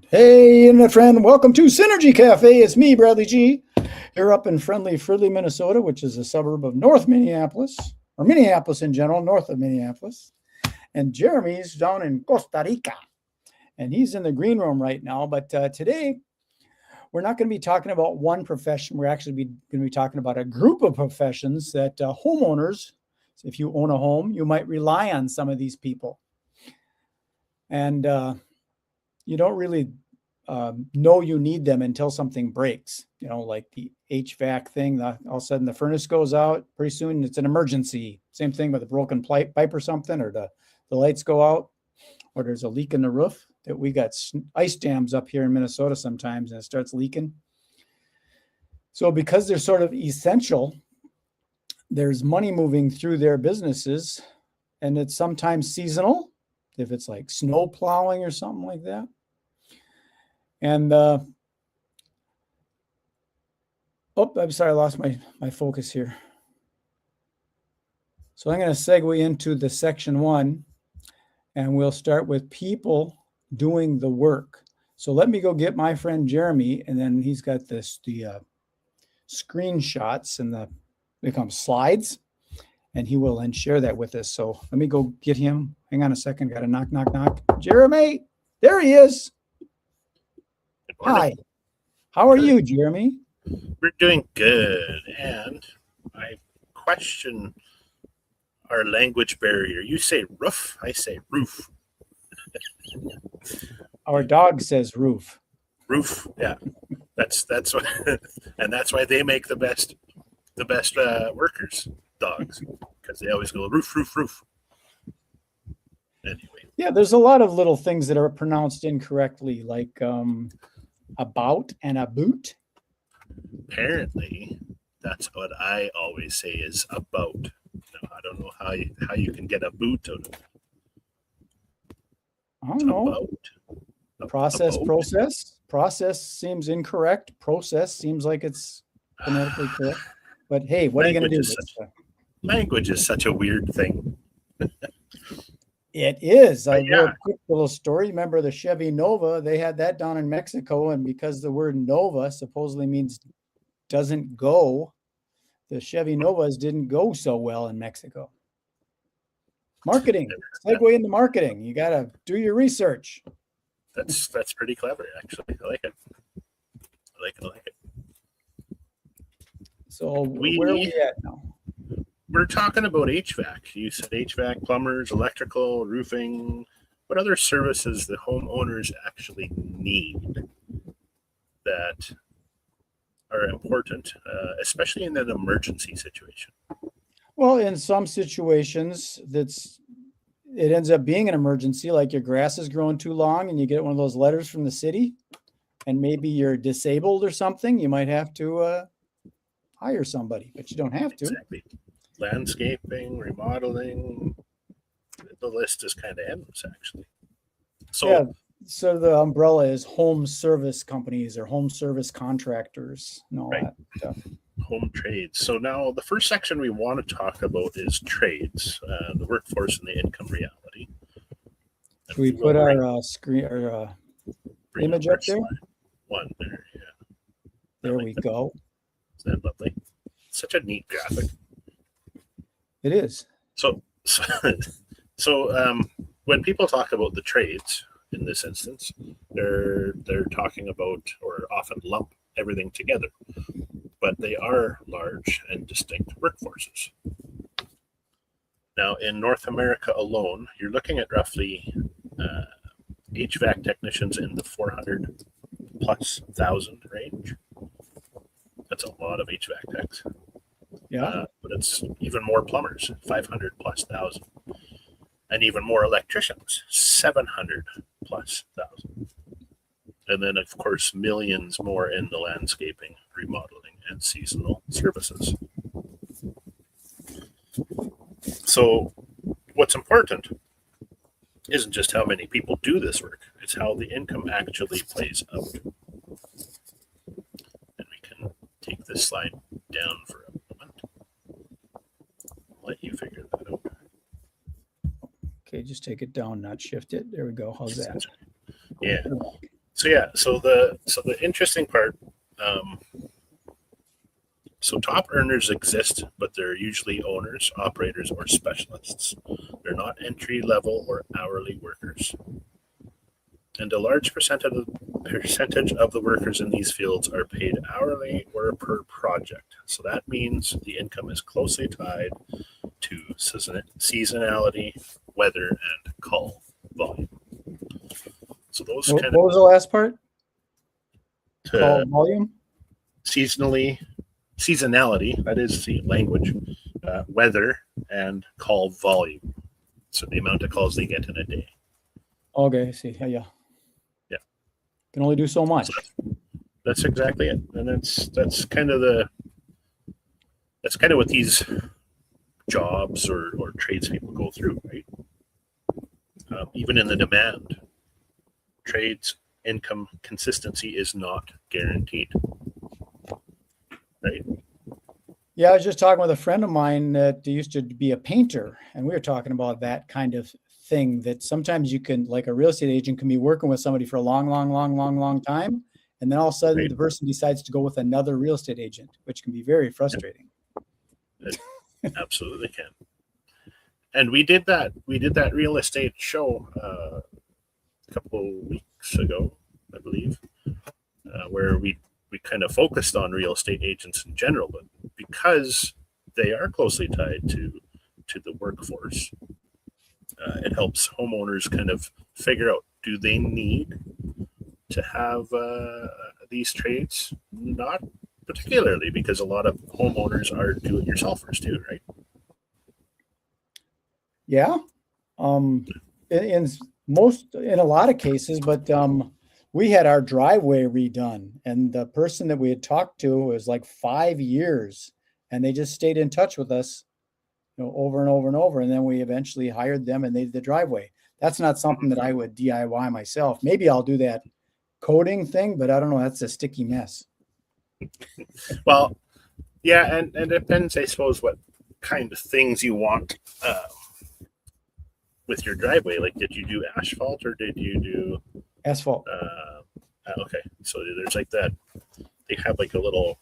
Hey, internet friend, welcome to Synergy Cafe. It's me, Bradley G, here up in friendly Fridley, Minnesota, which is a suburb of North Minneapolis, or Minneapolis in general, north of Minneapolis. And Jeremy's down in Costa Rica, and he's in the green room right now. But today, we're not going to be talking about one profession. We're actually going to be talking about a group of professions that homeowners, if you own a home, you might rely on some of these people. And you don't really know you need them until something breaks, like the HVAC thing. All of a sudden the furnace goes out. Pretty soon it's an emergency. Same thing with a broken pipe or something, or the lights go out, or there's a leak in the roof. That we got ice dams up here in Minnesota sometimes, and it starts leaking. So because they're sort of essential, there's money moving through their businesses, and it's sometimes seasonal, if it's like snow plowing or something like that. And I'm sorry, I lost my focus here. So I'm going to segue into the section 1, and we'll start with people doing the work. So let me go get my friend Jeremy, and then he's got the screenshots and they become slides, and he will then share that with us. So let me go get him. Hang on a second. Got a knock, knock, knock. Jeremy, there he is. Hi. How are you, Jeremy? We're doing good. And I question our language barrier. You say roof, I say roof. Our dog says roof. Roof, yeah. That's what, and that's why they make the best workers, dogs, because they always go roof, roof, roof. Anyway. Yeah, there's a lot of little things that are pronounced incorrectly, like about and a boot. Apparently, that's what I always say is about. Now, I don't know how you can get a boot out of it. I don't know. Process seems incorrect. Process seems like it's phonetically correct. But hey, what are you going to do? Language is such a weird thing. It is. I wrote a quick little story. Remember the Chevy Nova? They had that down in Mexico, and because the word Nova supposedly means doesn't go, the Chevy Novas didn't go so well in Mexico. Marketing. Segue into marketing. You got to do your research. That's pretty clever, actually. I like it. I like it. So where are we at now? We're talking about HVAC. You said HVAC, plumbers, electrical, roofing. What other services the homeowners actually need that are important, especially in an emergency situation? Well, in some situations, it ends up being an emergency, like your grass is growing too long and you get one of those letters from the city, and maybe you're disabled or something. You might have to hire somebody, but you don't have to. Exactly. Landscaping, remodeling, the list is kind of endless, actually. So the umbrella is home service companies or home service contractors and all that stuff. Home trades. So now the first section we want to talk about is trades, the workforce and the income reality. Should we put our screen or image up there? One there, yeah. There we go. Isn't that lovely? Such a neat graphic. It is. So when people talk about the trades in this instance, they're talking about, or often lump everything together, but they are large and distinct workforces. Now, in North America alone, you're looking at roughly HVAC technicians in the 400,000+ range. That's a lot of HVAC techs. Yeah. But it's even more plumbers, 500,000+, and even more electricians, 700,000+. And then, of course, millions more in the landscaping, remodeling, and seasonal services. So what's important isn't just how many people do this work, it's how the income actually plays out. And we can take this slide down for a moment. Let you figure that out. Okay, just take it down, not shift it. There we go. How's that? Yeah. So the interesting part, so top earners exist, but they're usually owners, operators, or specialists. They're not entry level or hourly workers. And a large percentage of the workers in these fields are paid hourly or per project. So that means the income is closely tied to seasonality, weather, and call volume. So those What kind was the last part? of Call volume? seasonality, that is the language, weather, and call volume. So the amount of calls they get in a day. Okay, I see. Yeah. Yeah. Can only do so much. So that's exactly it. And that's kind of what these jobs or tradespeople go through, right? Even in the demand, trades income consistency is not guaranteed, right? Yeah, I was just talking with a friend of mine that used to be a painter, and we were talking about that kind of thing, that sometimes you can, like a real estate agent can be working with somebody for a long time, and then all of a sudden Right. the person decides to go with another real estate agent, which can be very frustrating. It absolutely can. And we did that real estate show a couple of weeks ago, I believe, where we kind of focused on real estate agents in general, but because they are closely tied to the workforce, it helps homeowners kind of figure out, do they need to have these trades? Not particularly, because a lot of homeowners are do-it-yourselfers too, right? Yeah. In in a lot of cases, but we had our driveway redone, and the person that we had talked to was like 5 years, and they just stayed in touch with us, over and over and over. And then we eventually hired them and they did the driveway. That's not something that I would DIY myself. Maybe I'll do that coding thing, but I don't know. That's a sticky mess. Well, yeah, and it depends, I suppose, what kind of things you want with your driveway. Like, did you do asphalt or did you do Asphalt. okay, so there's like that. They have like a little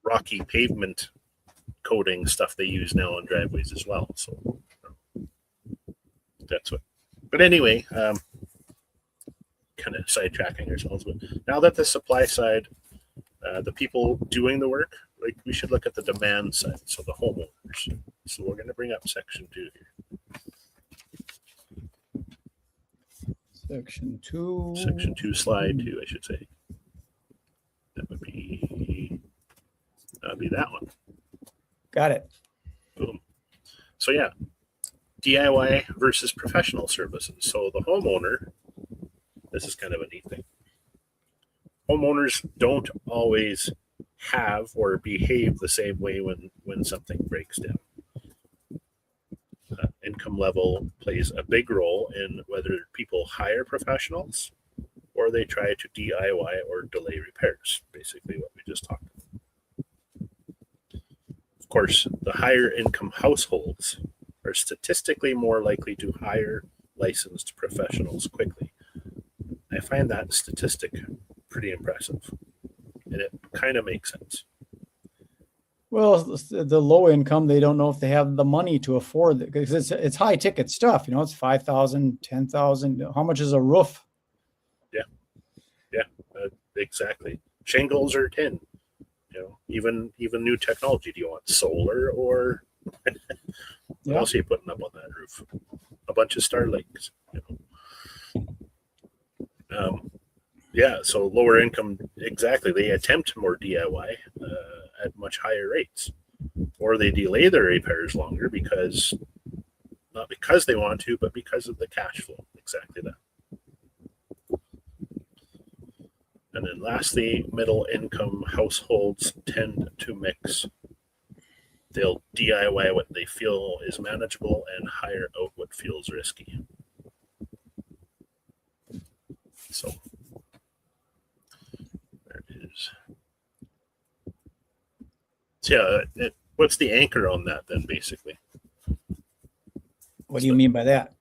rocky pavement coating stuff they use now on driveways as well. So that's what. But anyway, kind of sidetracking ourselves. But now that the supply side, the people doing the work, like, we should look at the demand side, so the homeowners. So we're going to bring up section 2 here. Section 2. Section 2, slide 2, I should say. That would be that one. Got it. Boom. So yeah, DIY versus professional services. So the homeowner, this is kind of a neat thing. Homeowners don't always have or behave the same way when something breaks down. Income level plays a big role in whether people hire professionals or they try to DIY or delay repairs, basically what we just talked about. Of course, the higher income households are statistically more likely to hire licensed professionals quickly. I find that statistic pretty impressive, and it kind of makes sense. Well, the low income, they don't know if they have the money to afford it, because it's high ticket stuff. It's 5,000, 10,000. How much is a roof? Yeah, exactly. Shingles or tin. Even new technology. Do you want solar or what else are you putting up on that roof? A bunch of Starlinks. Yeah, so lower income, exactly. They attempt more DIY at much higher rates, or they delay their repairs longer because, not because they want to, but because of the cash flow. Exactly that. And then lastly, middle income households tend to mix. They'll DIY what they feel is manageable and hire out what feels risky. So there it is. So yeah, what's the anchor on that then, basically? What do you mean by that?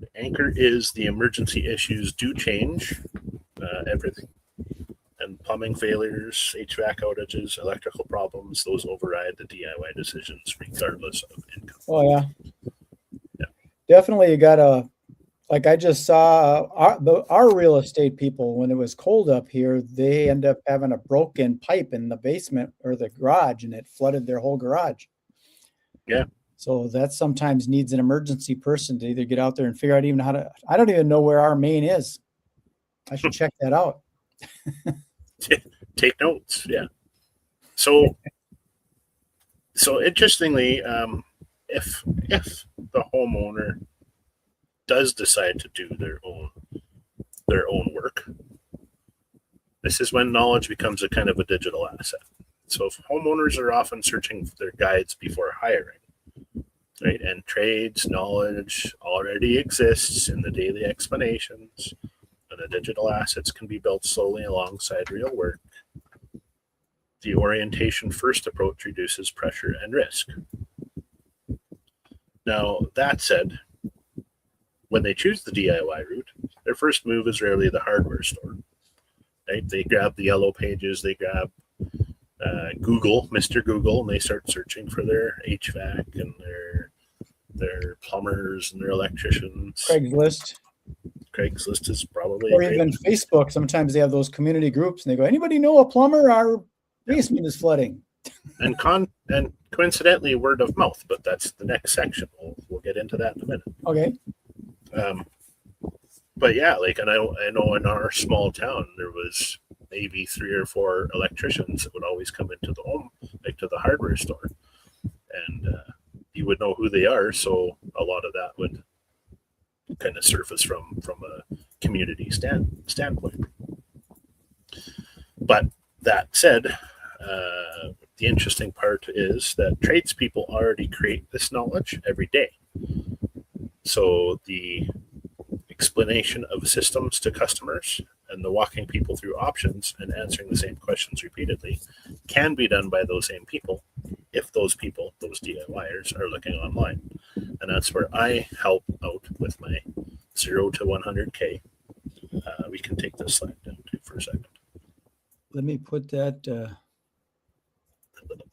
The anchor is the emergency issues do change everything. And plumbing failures, HVAC outages, electrical problems, those override the DIY decisions regardless of income. Oh, yeah. Yeah. Definitely you gotta, like I just saw our real estate people, when it was cold up here, they end up having a broken pipe in the basement or the garage, and it flooded their whole garage. Yeah. So that sometimes needs an emergency person to either get out there and figure out even how to, I don't even know where our main is. I should check that out. Take notes. Yeah. So interestingly, if the homeowner does decide to do their own work, this is when knowledge becomes a kind of a digital asset. So if homeowners are often searching for their guides before hiring, right, and trades knowledge already exists in the daily explanations, and the digital assets can be built slowly alongside real work. The orientation first approach reduces pressure and risk. Now, that said, when they choose the DIY route, their first move is rarely the hardware store. Right? They grab the yellow pages, they grab Google, Mr. Google, and they start searching for their HVAC and their plumbers and their electricians. Craigslist is probably, or even Facebook. Sometimes they have those community groups, and they go, "Anybody know a plumber? Our basement is flooding." And coincidentally, word of mouth, but that's the next section. We'll get into that in a minute. Okay. But yeah, like, and I know in our small town there was maybe 3 or 4 electricians that would always come into the home, like to the hardware store, and you would know who they are. So a lot of that would kind of surface from a community standpoint. But that said, the interesting part is that tradespeople already create this knowledge every day. So the explanation of systems to customers and the walking people through options and answering the same questions repeatedly can be done by those same people if those people, those DIYers, are looking online. And that's where I help out with my 0 to 100K. We can take this slide down too for a second. Let me put that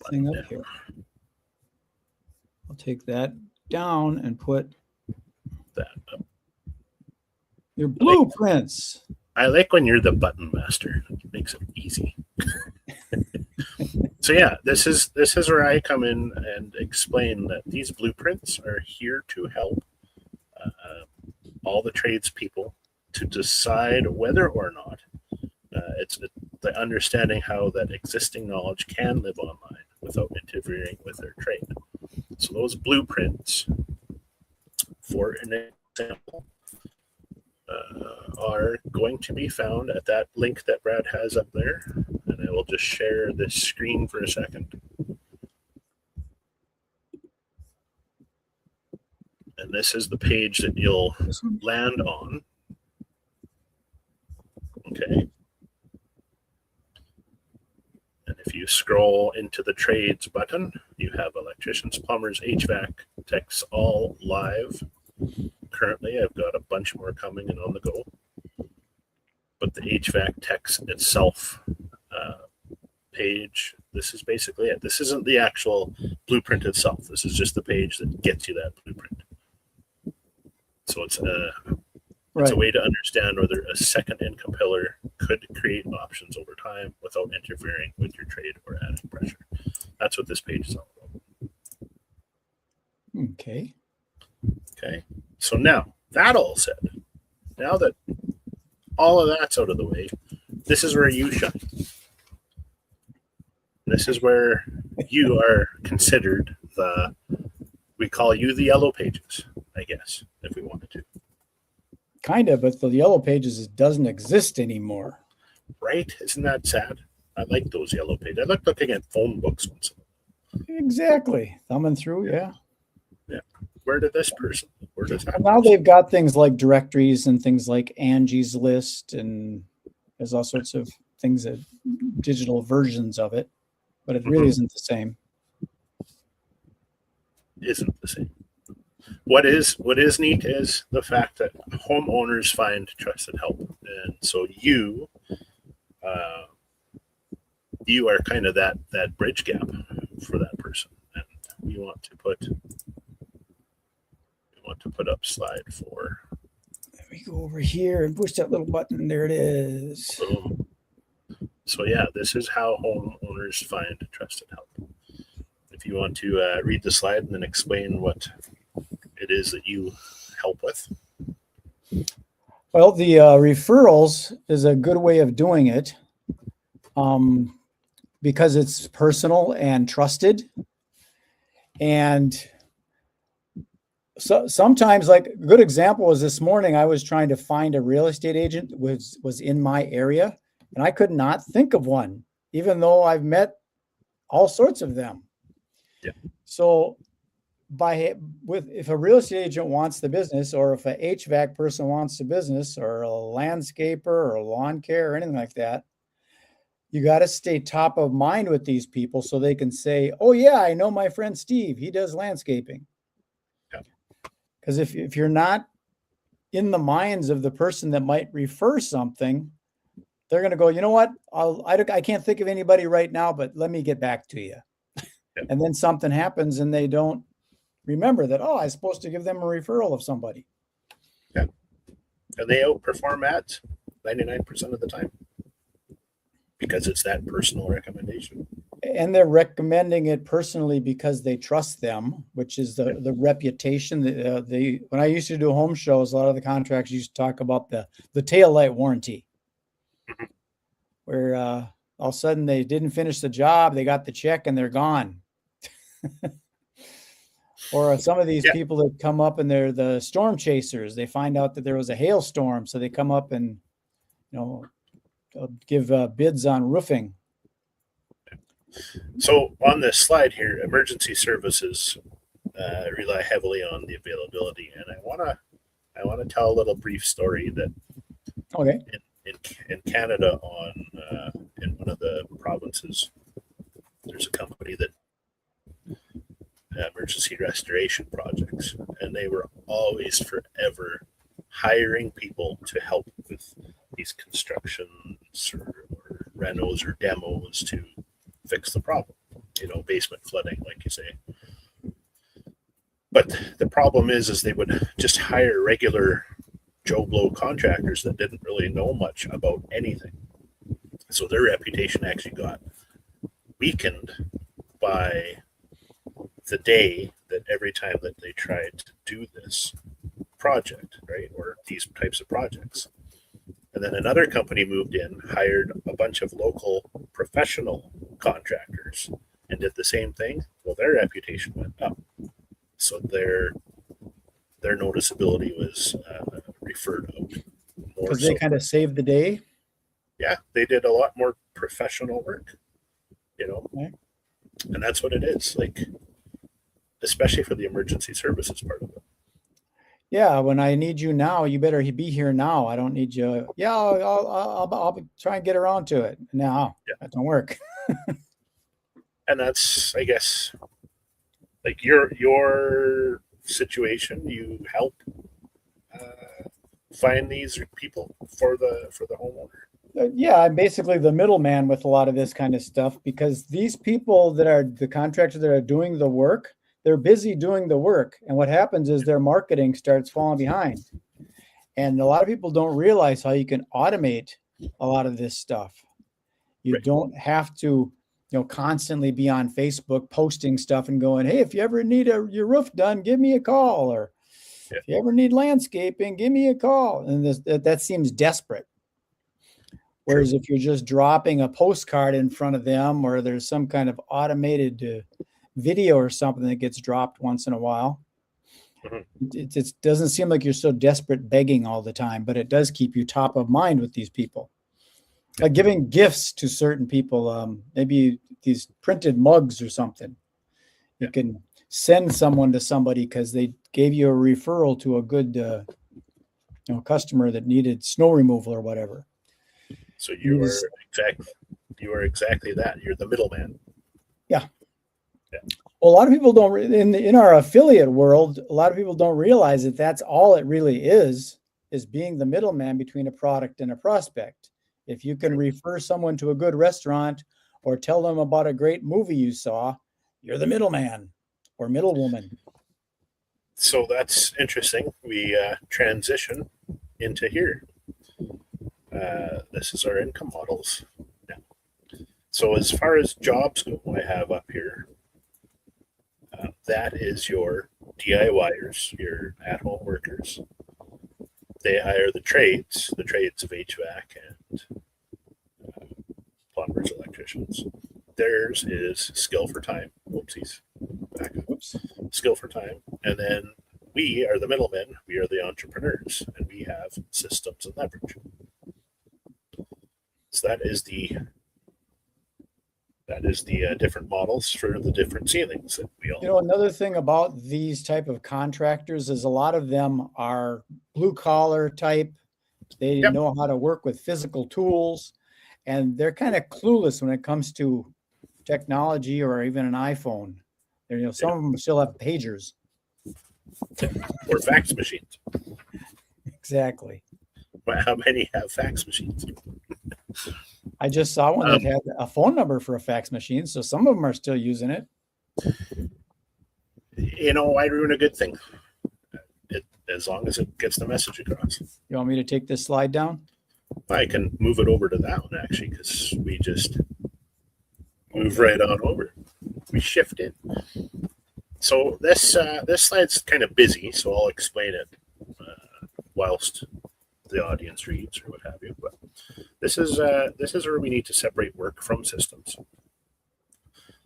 thing up here. I'll take that down and put that up. Your blueprints. I like when you're the button master. It makes it easy. So yeah, this is where I come in and explain that these blueprints are here to help all the tradespeople to decide whether or not it's the understanding how that existing knowledge can live online without interfering with their trade. So those blueprints, for an example, are going to be found at that link that Brad has up there. And I will just share this screen for a second. And this is the page that you'll land on. Okay. And if you scroll into the trades button, you have electricians, plumbers, HVAC techs all live. Currently, I've got a bunch more coming and on the go. But the HVAC techs itself page, this is basically it. This isn't the actual blueprint itself. This is just the page that gets you that blueprint. So it's a way to understand whether a second income pillar could create options over time without interfering with your trade or adding pressure. That's what this page is all about. Okay. Okay. So now, that all said, now that all of that's out of the way, this is where you shine. This is where you are considered we call you the yellow pages, I guess, if we wanted to. Kind of, but the yellow pages doesn't exist anymore. Right? Isn't that sad? I like those yellow pages. I like looking at phone books once in a while. Exactly. Thumbing through, yeah. Yeah. Where did this person? Where does that? Now they've got things like directories and things like Angie's List, and there's all sorts of things that digital versions of it, but it really isn't the same. Isn't the same. What is neat is the fact that homeowners find trusted help, and so you are kind of that bridge gap for that person, and you want to put up slide 4. Let me go over here and push that little button. There it is. Boom. So yeah, this is how homeowners find trusted help. If you want to read the slide and then explain what it is that you help with. Well, the referrals is a good way of doing it because it's personal and trusted. And so sometimes, like a good example was this morning, I was trying to find a real estate agent was in my area, and I could not think of one, even though I've met all sorts of them. Yeah. So if a real estate agent wants the business, or if a HVAC person wants the business, or a landscaper or lawn care or anything like that, you got to stay top of mind with these people so they can say, oh yeah, I know my friend Steve, he does landscaping. Because if you're not in the minds of the person that might refer something, they're going to go, you know what, I can't think of anybody right now, but let me get back to you. Yeah. And then something happens and they don't remember that, oh, I'm supposed to give them a referral of somebody. Yeah. And they outperform ads 99% of the time because it's that personal recommendation. And they're recommending it personally because they trust them, which is the reputation. When I used to do home shows, a lot of the contractors used to talk about the tail light warranty, where all of a sudden they didn't finish the job, they got the check and they're gone. Or some of these people that come up and they're the storm chasers. They find out that there was a hailstorm, so they come up and give bids on roofing. So on this slide here, emergency services rely heavily on the availability, and I want to tell a little brief story that in Canada in one of the provinces, there's a company that emergency restoration projects, and they were always forever hiring people to help with these constructions or renos or demos to fix the problem, basement flooding, like you say. But the problem is they would just hire regular Joe Blow contractors that didn't really know much about anything. So their reputation actually got weakened by the day that every time that they tried to do this project, right, or these types of projects. And then another company moved in, hired a bunch of local professional contractors and did the same thing. Well, their reputation went up. So their noticeability was referred out. Because they kind of saved the day? Yeah, they did a lot more professional work, Okay. And that's what it is, like, especially for the emergency services part of it. Yeah, when I need you now, you better be here now. I don't need you. Yeah, I'll try and get around to it. No, that don't work. And that's, I guess, like your situation. You help find these people for the homeowner. Yeah, I'm basically the middleman with a lot of this kind of stuff, because these people that are the contractors that are doing the work, they're busy doing the work. And what happens is their marketing starts falling behind. And a lot of people don't realize how you can automate a lot of this stuff. You don't have to, constantly be on Facebook posting stuff and going, hey, if you ever need your roof done, give me a call. Or if you ever need landscaping, give me a call. And that seems desperate. Whereas if you're just dropping a postcard in front of them, or there's some kind of automated video or something that gets dropped once in a while, it doesn't seem like you're so desperate begging all the time, but it does keep you top of mind with these people. Like giving gifts to certain people, maybe these printed mugs or something. You can send someone to somebody because they gave you a referral to a good customer that needed snow removal or whatever. So you are exactly that. You're the middleman. Yeah. Well, a lot of people don't in our affiliate world. A lot of people don't realize that that's all it really is being the middleman between a product and a prospect. If you can refer someone to a good restaurant or tell them about a great movie you saw, you're the middleman or middlewoman. So that's interesting. We transition into here. This is our income models now. So as far as jobs go, I have up here, that is your DIYers, your at-home workers. They hire the trades of HVAC and plumbers, electricians. Theirs is skill for time. Whoopsies. Back up. Oops. Skill for time. And then we are the middlemen. We are the entrepreneurs, and we have systems and leverage. So that is the different models for the different ceilings that we all. You know, another thing about these type of contractors is a lot of them are blue collar type. They Yep. know how to work with physical tools, and they're kind of clueless when it comes to technology or even an iPhone. You know, some of them still have pagers. Or fax machines. Exactly. Well, how many have fax machines? I just saw one that had a phone number for a fax machine, so some of them are still using it. You know, I ruin a good thing. As long as it gets the message across. You want me to take this slide down? I can move it over to that one actually, because we just move right on over. We shift in. So this slide's kind of busy, so I'll explain it whilst the audience reads or what have you. But this is where we need to separate work from systems.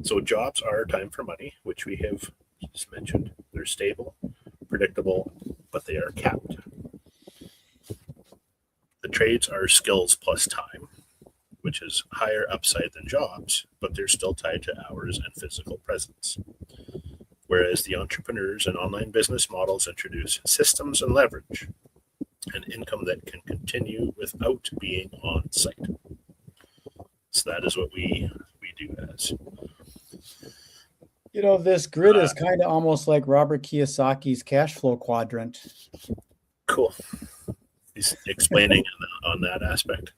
So jobs are time for money, which we have just mentioned. They're stable, predictable, but they are capped. The trades are skills plus time, which is higher upside than jobs, but they're still tied to hours and physical presence. Whereas the entrepreneurs and online business models introduce systems and leverage, and income that can continue without being on site. So that is what we do as. You know, this grid is kind of almost like Robert Kiyosaki's cash flow quadrant. Cool. He's explaining on that aspect.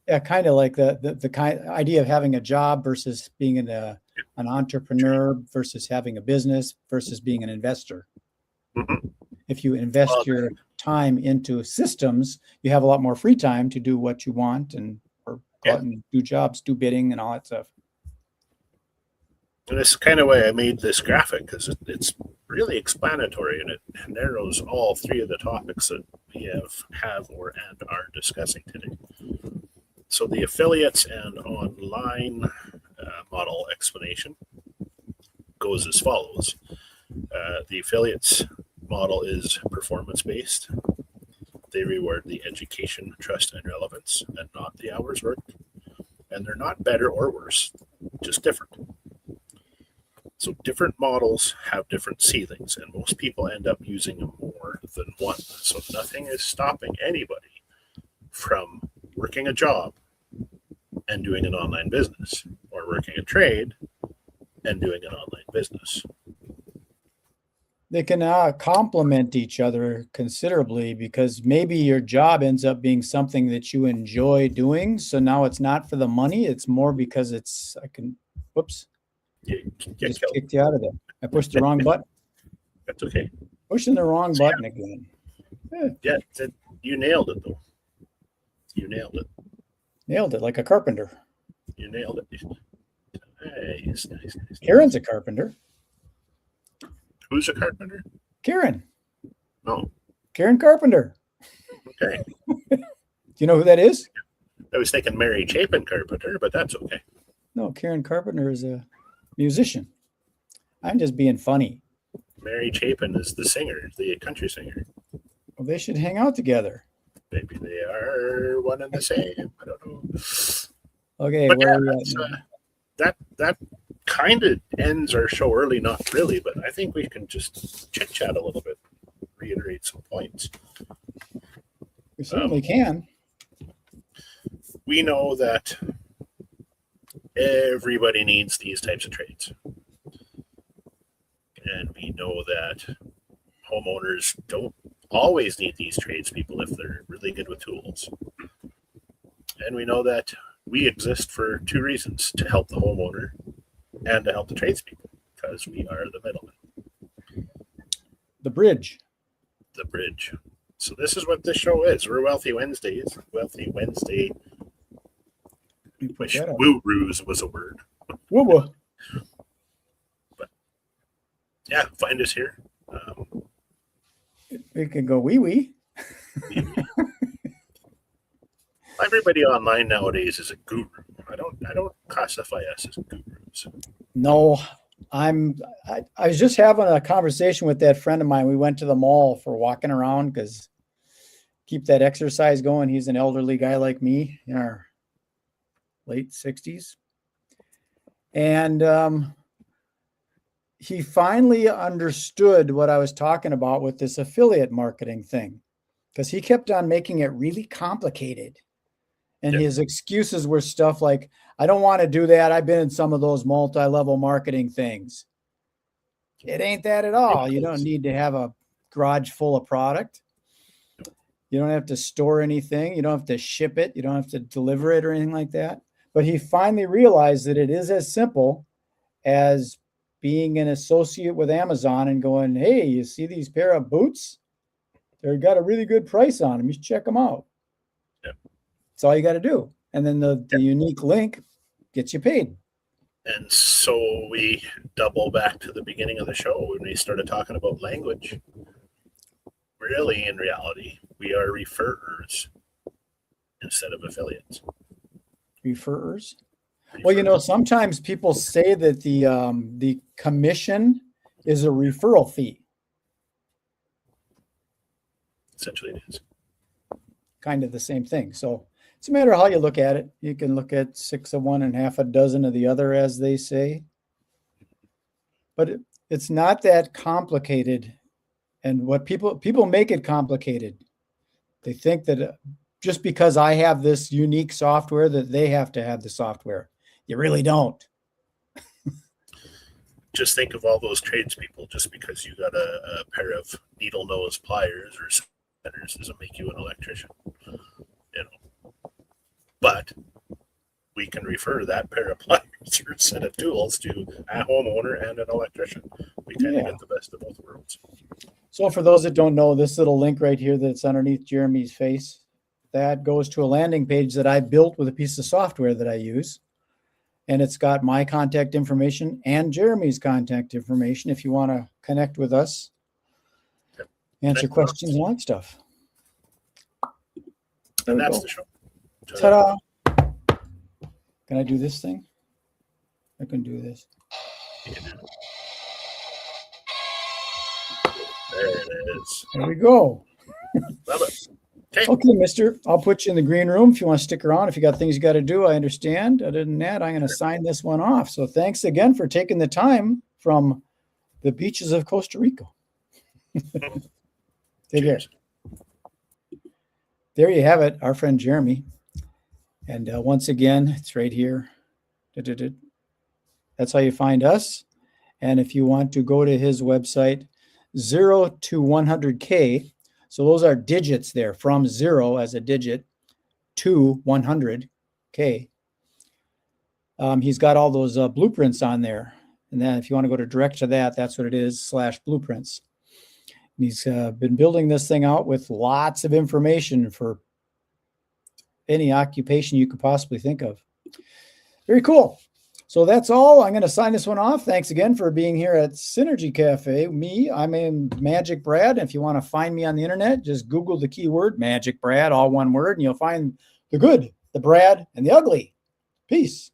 Yeah, kind of like the kind idea of having a job versus being an entrepreneur versus having a business versus being an investor. Mm-hmm. If you invest your time into systems, you have a lot more free time to do what you want and or go out and do jobs, do bidding and all that stuff. And this is kind of why I made this graphic, because it's really explanatory and it narrows all three of the topics that we have or and are discussing today. So the affiliates and online model explanation goes as follows. The affiliates model is performance-based. They reward the education, trust, and relevance, and not the hours worked. And they're not better or worse, just different. So different models have different ceilings, and most people end up using more than one. So nothing is stopping anybody from working a job and doing an online business, or working a trade and doing an online business. They can complement each other considerably, because maybe your job ends up being something that you enjoy doing. So now it's not for the money. It's more because whoops. Just kicked you out of there. I pushed the wrong button. That's okay. Pushing the wrong button again. Yeah, you nailed it though. You nailed it. Nailed it like a carpenter. You nailed it. Nice. Karen's a carpenter. Who's a carpenter? Karen. Oh. Karen Carpenter. Okay. Do you know who that is? I was thinking Mary Chapin Carpenter, but that's okay. No, Karen Carpenter is a musician. I'm just being funny. Mary Chapin is the singer, the country singer. Well, they should hang out together. Maybe they are one and the same. I don't know. Okay, but where yeah, are we at? that kind of ends our show early, not really, but I think we can just chit chat a little bit, reiterate some points. We certainly can. We know that everybody needs these types of trades. And we know that homeowners don't always need these tradespeople if they're really good with tools. And we know that we exist for two reasons: to help the homeowner and to help the tradespeople, because we are the middleman. The bridge. The bridge. So this is what this show is. We're Wealthy Wednesdays. Wealthy Wednesday. Wish woo-roos was a word. Woo-woo. But yeah, find us here. We can go wee-wee. Everybody online nowadays is a guru. I don't classify us as gurus. No, I was just having a conversation with that friend of mine. We went to the mall for walking around because keep that exercise going. He's an elderly guy like me in our late 60s. And he finally understood what I was talking about with this affiliate marketing thing, because he kept on making it really complicated. And his excuses were stuff like, I don't want to do that. I've been in some of those multi-level marketing things. It ain't that at all. You don't need to have a garage full of product. You don't have to store anything. You don't have to ship it. You don't have to deliver it or anything like that. But he finally realized that it is as simple as being an associate with Amazon and going, hey, you see these pair of boots? They've got a really good price on them. You should check them out. That's all you got to do. And then the unique link gets you paid. And so we double back to the beginning of the show when we started talking about language. Really, in reality, we are referrers instead of affiliates. Referrers? Well, sometimes people say that the commission is a referral fee. Essentially, it is. Kind of the same thing. So it's a matter of how you look at it. You can look at 6 of one and half a dozen of the other, as they say. But it's not that complicated. And what people make it complicated. They think that just because I have this unique software that they have to have the software. You really don't. Just think of all those tradespeople. Just because you got a pair of needle nose pliers or centers doesn't make you an electrician. But we can refer that pair of pliers or set of tools to a homeowner and an electrician. We kind of get the best of both worlds. So for those that don't know, this little link right here that's underneath Jeremy's face, that goes to a landing page that I built with a piece of software that I use. And it's got my contact information and Jeremy's contact information if you want to connect with us, answer questions and all that stuff. And that's the show. Ta-da! Can I do this thing? I can do this. Yeah. There it is. There we go. Love it. Okay, mister. I'll put you in the green room if you want to stick around. If you got things you got to do, I understand. Other than that, I'm going to sign this one off. So thanks again for taking the time from the beaches of Costa Rica. Take care. There you have it, our friend Jeremy. And once again, it's right here. That's how you find us. And if you want to go to his website, 0 to 100K. So those are digits there, from 0 as a digit to 100K. He's got all those blueprints on there. And then if you want to go to direct to that, that's what it is, /blueprints. And he's been building this thing out with lots of information for any occupation you could possibly think of. Very cool. So that's all. I'm going to sign this one off. Thanks again for being here at Synergy Cafe. I'm in MagicBrad. If you want to find me on the internet, just Google the keyword MagicBrad, all one word, and you'll find the good, the Brad, and the ugly. Peace.